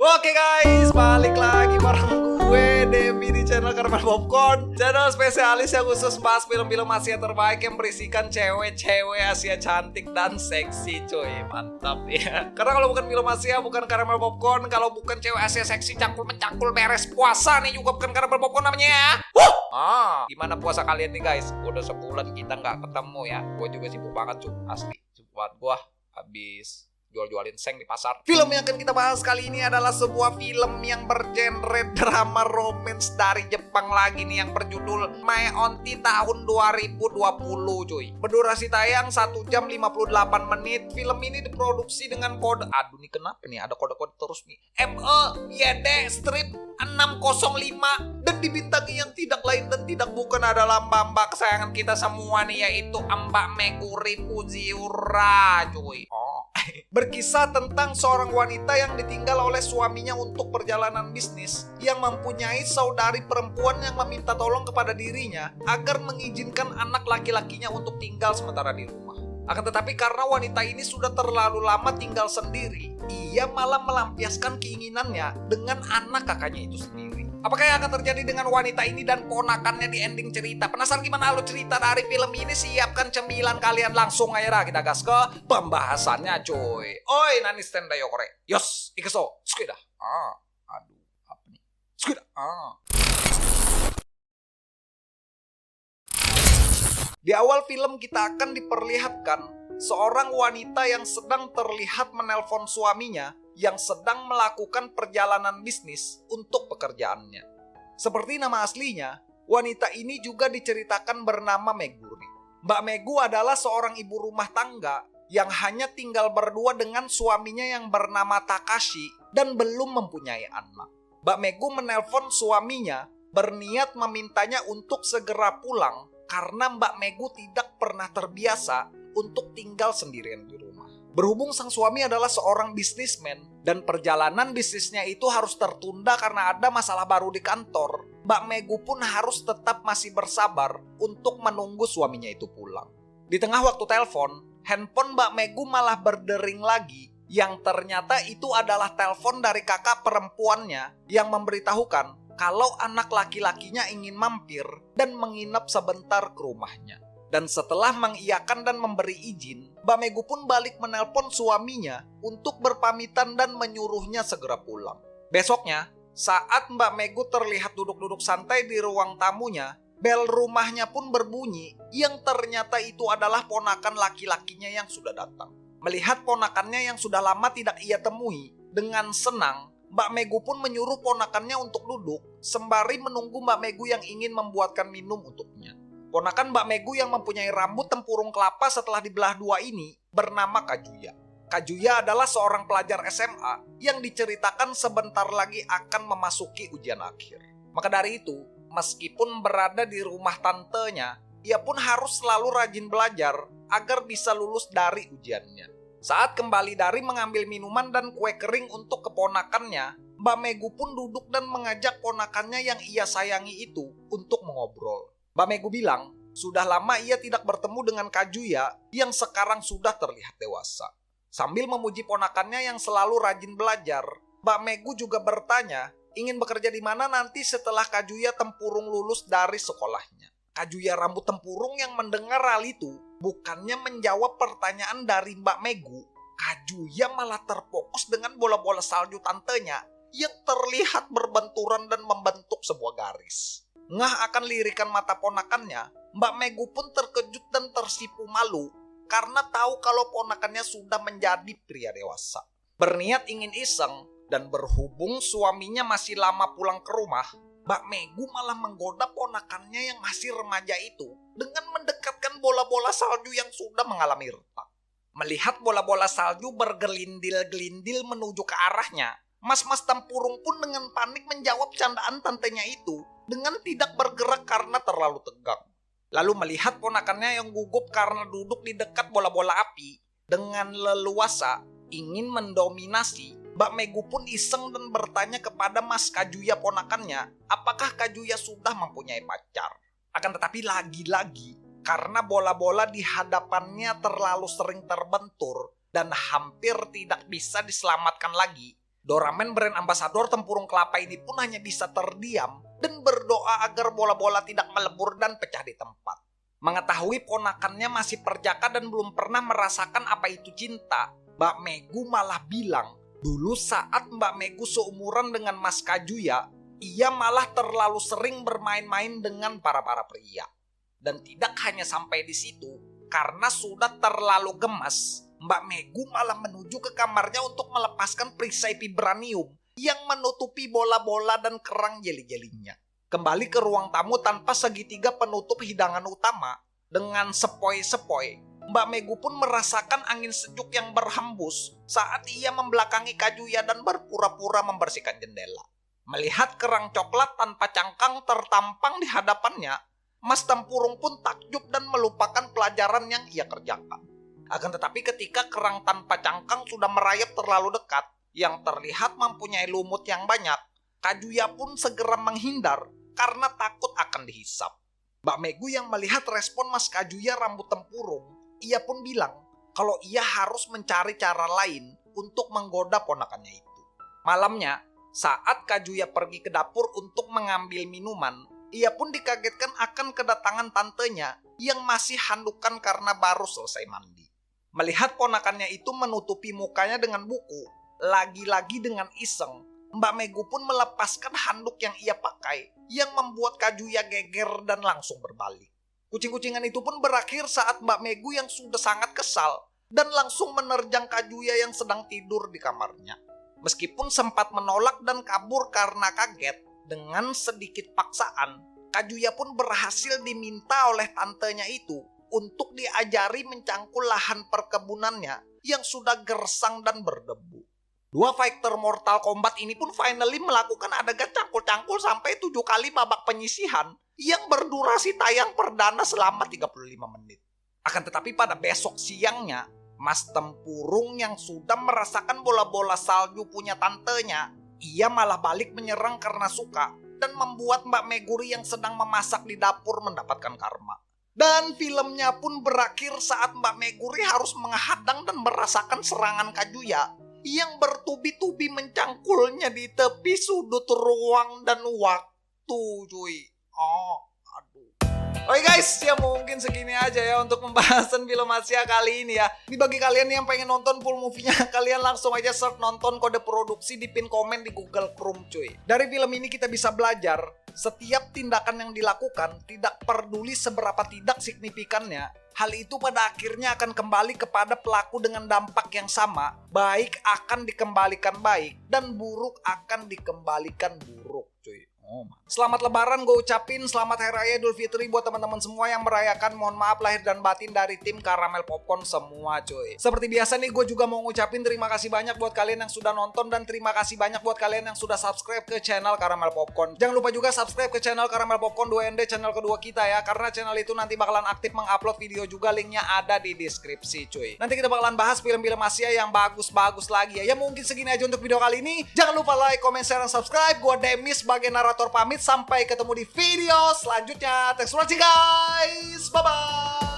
Oke guys, balik lagi bareng gue Devi di channel Karman Popcorn, channel spesialis yang khusus bahas film-film Asia terbaik yang berisikan cewek-cewek Asia cantik dan seksi cuy. Mantap ya. Karena kalau bukan film Asia bukan Karman Popcorn, kalau bukan cewek Asia seksi cangkul-mencangkul beres puasa nih juga bukan Karman Popcorn namanya ya. Gimana puasa kalian nih guys? Udah sebulan kita nggak ketemu ya. Gue juga sibuk banget cuy, asli. Sibuk banget gue habis jual-jualin seng di pasar. Film yang akan kita bahas kali ini adalah sebuah film yang bergenre drama romance dari Jepang lagi nih, yang berjudul Mae Onti tahun 2020 cuy. Berdurasi tayang 1 jam 58 menit. Film ini diproduksi dengan kode, aduh nih kenapa nih ada kode-kode terus nih, MEYD strip 605, dan dibintangi yang tidak lain dan tidak bukan adalah mbak-mbak kesayangan kita semua nih, yaitu Mbak Meguri Fujiura cuy. Berkisah tentang seorang wanita yang ditinggal oleh suaminya untuk perjalanan bisnis, yang mempunyai saudari perempuan yang meminta tolong kepada dirinya agar mengizinkan anak laki-lakinya untuk tinggal sementara di rumah. Akan tetapi karena wanita ini sudah terlalu lama tinggal sendiri, ia malah melampiaskan keinginannya dengan anak kakaknya itu sendiri. Apakah yang akan terjadi dengan wanita ini dan ponakannya di ending cerita? Penasaran gimana alur cerita dari film ini? Siapkan cemilan kalian, langsung aja dah kita gas ke pembahasannya cuy. Oi, nani stand yokore. Yos, ikeso. Sudah. Aduh, apa nih? Sudah. Di awal film kita akan diperlihatkan seorang wanita yang sedang terlihat menelpon suaminya yang sedang melakukan perjalanan bisnis untuk pekerjaannya. Seperti nama aslinya, wanita ini juga diceritakan bernama Meguri. Mbak Megu adalah seorang ibu rumah tangga yang hanya tinggal berdua dengan suaminya yang bernama Takashi dan belum mempunyai anak. Mbak Megu menelpon suaminya berniat memintanya untuk segera pulang karena Mbak Megu tidak pernah terbiasa untuk tinggal sendirian di rumah. Berhubung sang suami adalah seorang bisnismen dan perjalanan bisnisnya itu harus tertunda karena ada masalah baru di kantor, Mbak Megu pun harus tetap masih bersabar untuk menunggu suaminya itu pulang. Di tengah waktu telepon, handphone Mbak Megu malah berdering lagi, yang ternyata itu adalah telepon dari kakak perempuannya yang memberitahukan kalau anak laki-lakinya ingin mampir dan menginap sebentar ke rumahnya. Dan setelah mengiyakan dan memberi izin, Mbak Megu pun balik menelpon suaminya untuk berpamitan dan menyuruhnya segera pulang. Besoknya, saat Mbak Megu terlihat duduk-duduk santai di ruang tamunya, bel rumahnya pun berbunyi, yang ternyata itu adalah ponakan laki-lakinya yang sudah datang. Melihat ponakannya yang sudah lama tidak ia temui, dengan senang, Mbak Megu pun menyuruh ponakannya untuk duduk, sembari menunggu Mbak Megu yang ingin membuatkan minum untuknya. Ponakan Mbak Megu yang mempunyai rambut tempurung kelapa setelah dibelah dua ini bernama Kajuya. Kajuya adalah seorang pelajar SMA yang diceritakan sebentar lagi akan memasuki ujian akhir. Maka dari itu, meskipun berada di rumah tantenya, ia pun harus selalu rajin belajar agar bisa lulus dari ujiannya. Saat kembali dari mengambil minuman dan kue kering untuk keponakannya, Mbak Megu pun duduk dan mengajak ponakannya yang ia sayangi itu untuk mengobrol. Mbak Megu bilang, sudah lama ia tidak bertemu dengan Kajuya yang sekarang sudah terlihat dewasa. Sambil memuji ponakannya yang selalu rajin belajar, Mbak Megu juga bertanya, ingin bekerja di mana nanti setelah Kajuya tempurung lulus dari sekolahnya. Kajuya rambut tempurung yang mendengar hal itu, bukannya menjawab pertanyaan dari Mbak Megu, Kajuya malah terfokus dengan bola-bola salju tantenya yang terlihat berbenturan dan membentuk sebuah garis. Ngah akan lirikan mata ponakannya, Mbak Megu pun terkejut dan tersipu malu karena tahu kalau ponakannya sudah menjadi pria dewasa. Berniat ingin iseng dan berhubung suaminya masih lama pulang ke rumah, Mbak Megu malah menggoda ponakannya yang masih remaja itu dengan mendekatkan bola-bola salju yang sudah mengalami retak. Melihat bola-bola salju bergelindil-gelindil menuju ke arahnya, Mas-mas tempurung pun dengan panik menjawab candaan tantenya itu dengan tidak bergerak karena terlalu tegang. Lalu melihat ponakannya yang gugup karena duduk di dekat bola-bola api, dengan leluasa ingin mendominasi, Mbak Megu pun iseng dan bertanya kepada Mas Kajuya ponakannya, apakah Kajuya sudah mempunyai pacar. Akan tetapi lagi-lagi, karena bola-bola di hadapannya terlalu sering terbentur dan hampir tidak bisa diselamatkan lagi, Doraemon brand ambasador tempurung kelapa ini pun hanya bisa terdiam dan berdoa agar bola-bola tidak melebur dan pecah di tempat. Mengetahui ponakannya masih perjaka dan belum pernah merasakan apa itu cinta, Mbak Megu malah bilang, dulu saat Mbak Megu seumuran dengan Mas Kajuya, ia malah terlalu sering bermain-main dengan para pria. Dan tidak hanya sampai di situ, karena sudah terlalu gemas, Mbak Megu malah menuju ke kamarnya untuk melepaskan perisai vibranium yang menutupi bola-bola dan kerang jeli-jelinya. Kembali ke ruang tamu tanpa segitiga penutup hidangan utama, dengan sepoi-sepoi, Mbak Megu pun merasakan angin sejuk yang berhembus saat ia membelakangi Kajuya dan berpura-pura membersihkan jendela. Melihat kerang coklat tanpa cangkang tertampang di hadapannya, Mas Tempurung pun takjub dan melupakan pelajaran yang ia kerjakan. Akan tetapi ketika kerang tanpa cangkang sudah merayap terlalu dekat, yang terlihat mempunyai lumut yang banyak, Kajuya pun segera menghindar karena takut akan dihisap. Mbak Megu yang melihat respon Mas Kajuya rambut tempurung, ia pun bilang kalau ia harus mencari cara lain untuk menggoda ponakannya itu. Malamnya, saat Kajuya pergi ke dapur untuk mengambil minuman, ia pun dikagetkan akan kedatangan tantenya yang masih handukan karena baru selesai mandi. Melihat ponakannya itu menutupi mukanya dengan buku, lagi-lagi dengan iseng, Mbak Megu pun melepaskan handuk yang ia pakai, yang membuat Kajuya geger dan langsung berbalik. Kucing-kucingan itu pun berakhir saat Mbak Megu yang sudah sangat kesal, dan langsung menerjang Kajuya yang sedang tidur di kamarnya. Meskipun sempat menolak dan kabur karena kaget, dengan sedikit paksaan, Kajuya pun berhasil diminta oleh tantenya itu untuk diajari mencangkul lahan perkebunannya yang sudah gersang dan berdebu. Dua fighter Mortal Kombat ini pun finally melakukan adegan cangkul-cangkul sampai 7 kali babak penyisihan yang berdurasi tayang perdana selama 35 menit. Akan tetapi pada besok siangnya, Mas Tempurung yang sudah merasakan bola-bola salju punya tantenya, ia malah balik menyerang karena suka dan membuat Mbak Meguri yang sedang memasak di dapur mendapatkan karma. Dan filmnya pun berakhir saat Mbak Meguri harus menghadang dan merasakan serangan Kajuya yang bertubi-tubi mencangkulnya di tepi sudut ruang dan waktu, cuy. Aduh. Oke guys, ya mungkin segini aja ya untuk pembahasan film Asia kali ini ya. Ini bagi kalian yang pengen nonton full movie-nya, kalian langsung aja search nonton kode produksi di pin komen di Google Chrome, cuy. Dari film ini kita bisa belajar, setiap tindakan yang dilakukan tidak peduli seberapa tidak signifikannya, hal itu pada akhirnya akan kembali kepada pelaku dengan dampak yang sama. Baik akan dikembalikan baik dan buruk akan dikembalikan buruk, cuy. Selamat Lebaran gue ucapin, selamat Hari Raya Idul Fitri buat teman-teman semua yang merayakan. Mohon maaf lahir dan batin dari tim Karamel Popcorn semua, cuy. Seperti biasa nih, gue juga mau ngucapin terima kasih banyak buat kalian yang sudah nonton dan terima kasih banyak buat kalian yang sudah subscribe ke channel Karamel Popcorn. Jangan lupa juga subscribe ke channel Karamel Popcorn 2ND, channel kedua kita ya, karena channel itu nanti bakalan aktif mengupload video juga, linknya ada di deskripsi, cuy. Nanti kita bakalan bahas film-film Asia yang bagus-bagus lagi ya. Ya mungkin segini aja untuk video kali ini. Jangan lupa like, comment, share, dan subscribe. Gue Demis sebagai narator pamit. Sampai ketemu di video selanjutnya. Thanks for watching guys. Bye-bye.